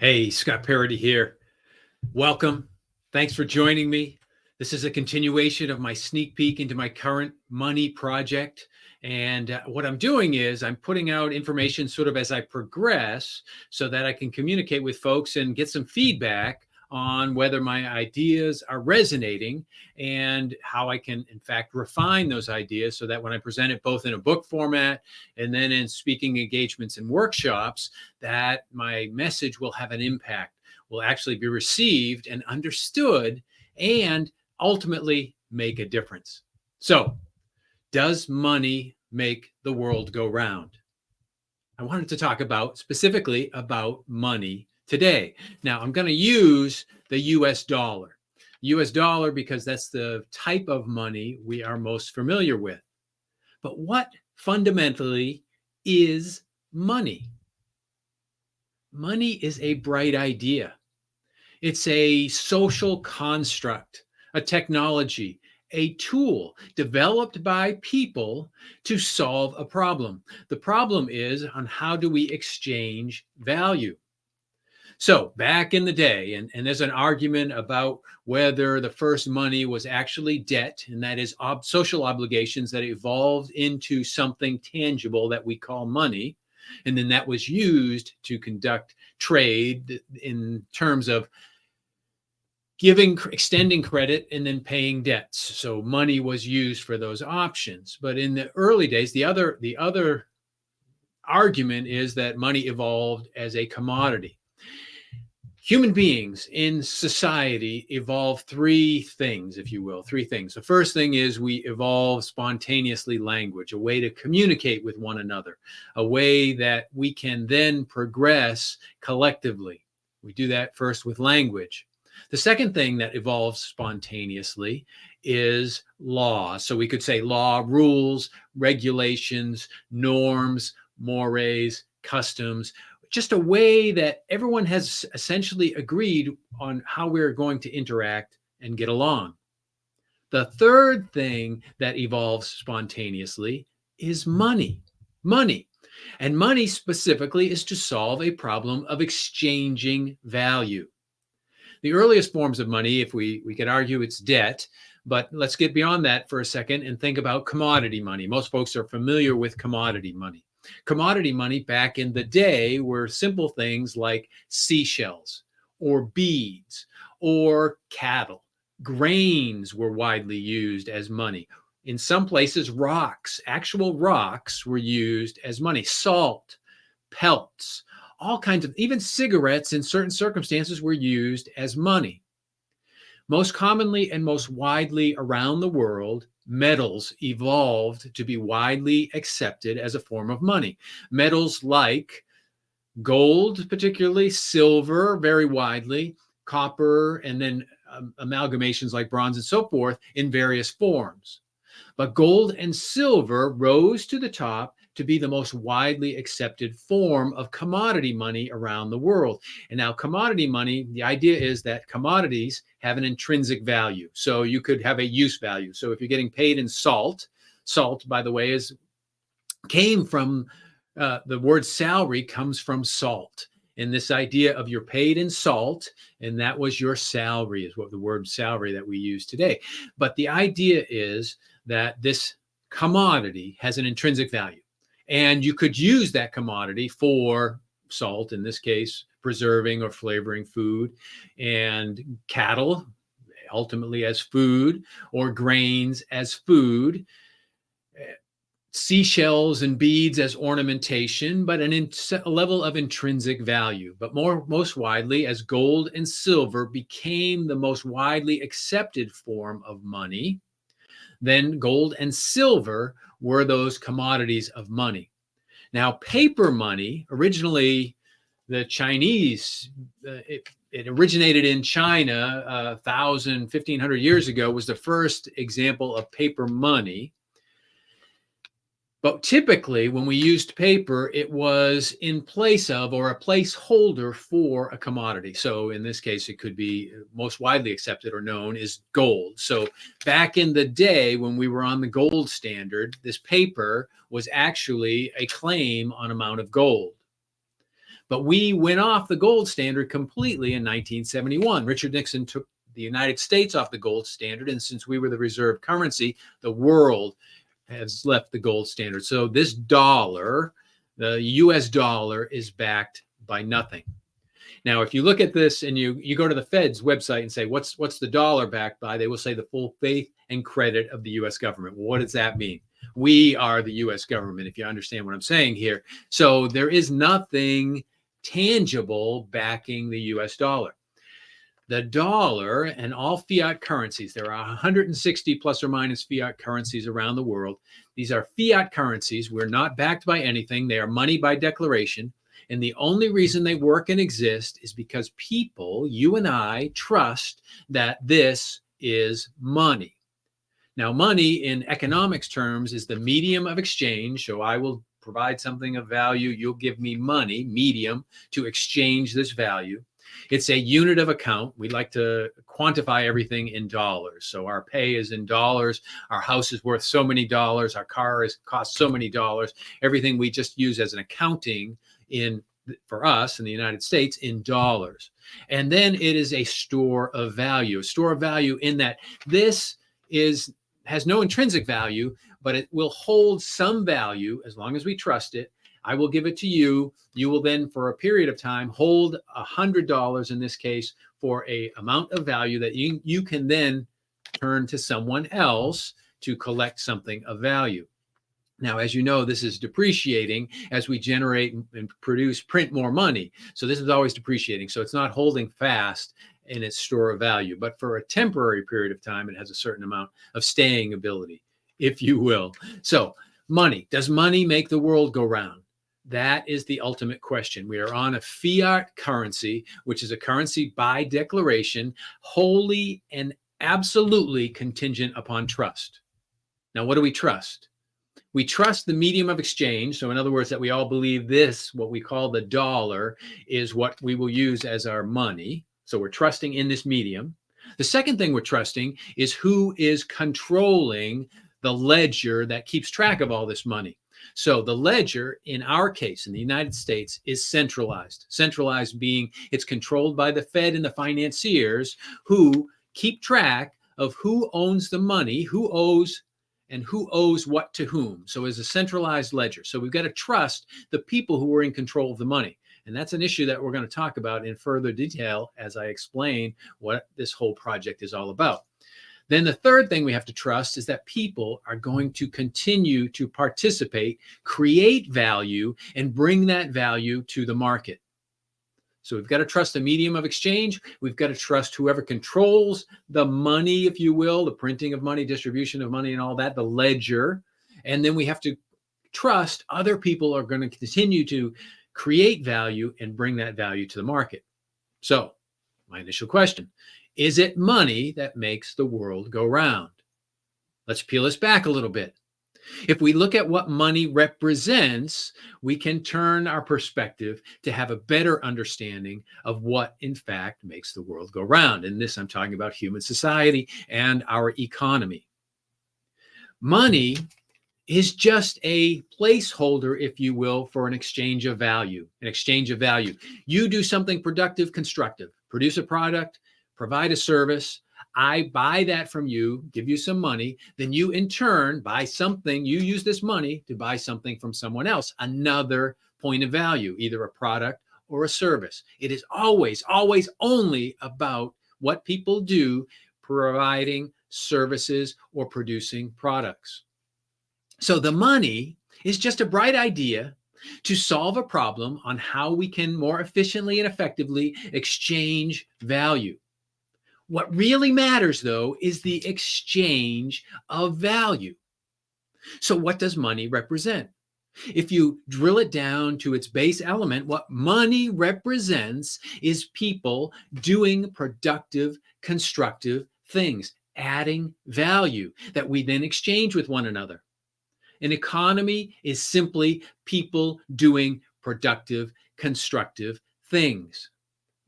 Hey, Scott Parody here. Welcome. Thanks for joining me. This is a continuation of my sneak peek into my current money project. And what I'm doing is I'm putting out information sort of as I progress so that I can communicate with folks and get some feedback on whether my ideas are resonating and how I can, in fact, refine those ideas so that when I present it both in a book format and then in speaking engagements and workshops, that my message will have an impact, will actually be received and understood, and ultimately make a difference. So, does money make the world go round? I wanted to talk about specifically about money today. Now, I'm going to use the US dollar. US dollar because that's the type of money we are most familiar with. But what fundamentally is money? Money is a bright idea. It's a social construct, a technology, a tool developed by people to solve a problem. The problem is on how do we exchange value? So back in the day, and there's an argument about whether the first money was actually debt, and that is social obligations that evolved into something tangible that we call money. And then that was used to conduct trade in terms of extending credit and then paying debts. So money was used for those options. But in the early days, the other argument is that money evolved as a commodity. Human beings in society evolve three things, if you will, three things. The first thing is we evolve spontaneously language, a way to communicate with one another, a way that we can then progress collectively. We do that first with language. The second thing that evolves spontaneously is law. So we could say law, rules, regulations, norms, mores, customs, just a way that everyone has essentially agreed on how we're going to interact and get along. The third thing that evolves spontaneously is money. Money. And money specifically is to solve a problem of exchanging value. The earliest forms of money, if we could argue it's debt, but let's get beyond that for a second and think about commodity money. Most folks are familiar with commodity money. Commodity money back in the day were simple things like seashells or beads or cattle. Grains were widely used as money. In some places, rocks, actual rocks, were used as money. Salt, pelts, all kinds of, even cigarettes in certain circumstances were used as money. Most commonly and most widely around the world, metals evolved to be widely accepted as a form of money. Metals like gold, particularly silver, very widely, copper, and then amalgamations like bronze and so forth in various forms. But gold and silver rose to the top to be the most widely accepted form of commodity money around the world. And now commodity money, the idea is that commodities have an intrinsic value. So you could have a use value. So if you're getting paid in salt, by the way, came from the word salary comes from salt. And this idea of you're paid in salt, and that was your salary, is what the word salary that we use today. But the idea is that this commodity has an intrinsic value. And you could use that commodity for salt, in this case, preserving or flavoring food, and cattle, ultimately as food, or grains as food, seashells and beads as ornamentation, but a level of intrinsic value. But most widely, as gold and silver became the most widely accepted form of money, then gold and silver were those commodities of money. Now, paper money, originally the Chinese, it originated in China 1,000, 1,500 years ago, was the first example of paper money. But typically, when we used paper, it was in place of or a placeholder for a commodity. So in this case, it could be most widely accepted or known as gold. So back in the day when we were on the gold standard, this paper was actually a claim on amount of gold. But we went off the gold standard completely in 1971. Richard Nixon took the United States off the gold standard. And since we were the reserve currency, the world has left the gold standard. So this dollar, the US dollar, is backed by nothing. Now, if you look at this and you go to the Fed's website and say, what's the dollar backed by? They will say the full faith and credit of the US government. Well, what does that mean? We are the US government, if you understand what I'm saying here. So there is nothing tangible backing the US dollar. The dollar and all fiat currencies, there are 160 plus or minus fiat currencies around the world. These are fiat currencies. We're not backed by anything. They are money by declaration. And the only reason they work and exist is because people, you and I, trust that this is money. Now, money in economics terms is the medium of exchange. So I will provide something of value. You'll give me money, medium, to exchange this value. It's a unit of account. We like to quantify everything in dollars. So our pay is in dollars. Our house is worth so many dollars. Our car costs so many dollars. Everything we just use as an accounting for us in the United States in dollars. And then it is a store of value in that this has no intrinsic value, but it will hold some value as long as we trust it. I will give it to you. You will then, for a period of time, hold $100 in this case for a amount of value that you can then turn to someone else to collect something of value. Now, as you know, this is depreciating as we generate and print more money. So this is always depreciating. So it's not holding fast in its store of value. But for a temporary period of time, it has a certain amount of staying ability, if you will. So money. Does money make the world go round? That is the ultimate question. We are on a fiat currency, which is a currency by declaration, wholly and absolutely contingent upon trust. Now, what do we trust? We trust the medium of exchange. So in other words, that we all believe this, what we call the dollar, is what we will use as our money. So we're trusting in this medium. The second thing we're trusting is who is controlling the ledger that keeps track of all this money. So the ledger, in our case, in the United States, is centralized. Centralized being it's controlled by the Fed and the financiers who keep track of who owns the money, who owes what to whom. So it's a centralized ledger. So we've got to trust the people who are in control of the money. And that's an issue that we're going to talk about in further detail as I explain what this whole project is all about. Then the third thing we have to trust is that people are going to continue to participate, create value, and bring that value to the market. So we've got to trust the medium of exchange. We've got to trust whoever controls the money, if you will, the printing of money, distribution of money, and all that, the ledger. And then we have to trust other people are going to continue to create value and bring that value to the market. So my initial question, is it money that makes the world go round? Let's peel this back a little bit. If we look at what money represents, we can turn our perspective to have a better understanding of what, in fact, makes the world go round. In this, I'm talking about human society and our economy. Money is just a placeholder, if you will, for an exchange of value. An exchange of value. You do something productive, constructive, produce a product, provide a service. I buy that from you, give you some money, then you in turn buy something, you use this money to buy something from someone else, another point of value, either a product or a service. It is always, always only about what people do, providing services or producing products. So the money is just a bright idea to solve a problem on how we can more efficiently and effectively exchange value. What really matters, though, is the exchange of value. So what does money represent? If you drill it down to its base element, what money represents is people doing productive, constructive things, adding value that we then exchange with one another. An economy is simply people doing productive, constructive things.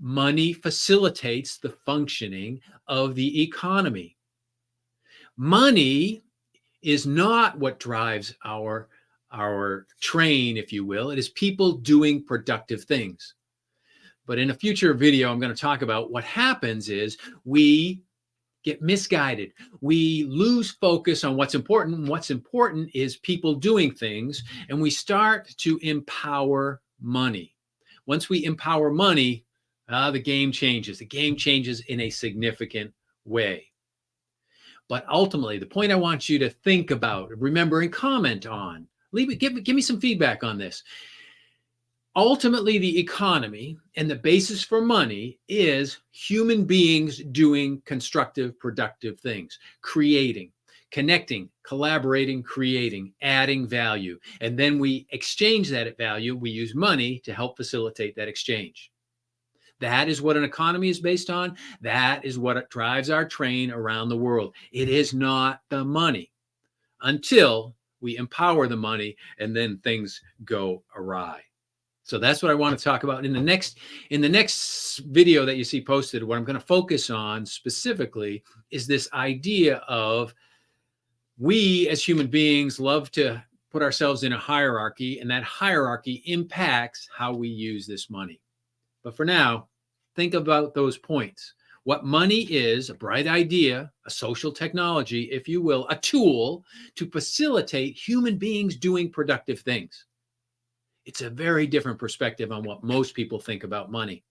Money facilitates the functioning of the economy. Money is not what drives our our train, if you will. It is people doing productive things. But in a future video, I'm going to talk about what happens is we get misguided. We lose focus on what's important. And what's important is people doing things, and we start to empower money. Once we empower money, the game changes. The game changes in a significant way. But ultimately, the point I want you to think about, remember, and comment on, give me some feedback on this. Ultimately, the economy and the basis for money is human beings doing constructive, productive things, creating, connecting, collaborating, creating, adding value. And then we exchange that value. We use money to help facilitate that exchange. That is what an economy is based on. That is what drives our train around the world. It is not the money until we empower the money, and then things go awry. So that's what I want to talk about in the next video that you see posted. What I'm going to focus on specifically is this idea of we as human beings love to put ourselves in a hierarchy, and that hierarchy impacts how we use this money. But for now, think about those points. What money is: a bright idea, a social technology, if you will, a tool to facilitate human beings doing productive things. It's a very different perspective on what most people think about money.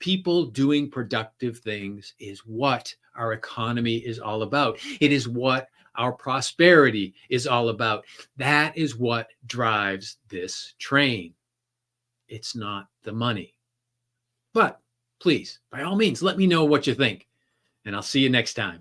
People doing productive things is what our economy is all about. It is what our prosperity is all about. That is what drives this train. It's not the money. But please, by all means, let me know what you think, and I'll see you next time.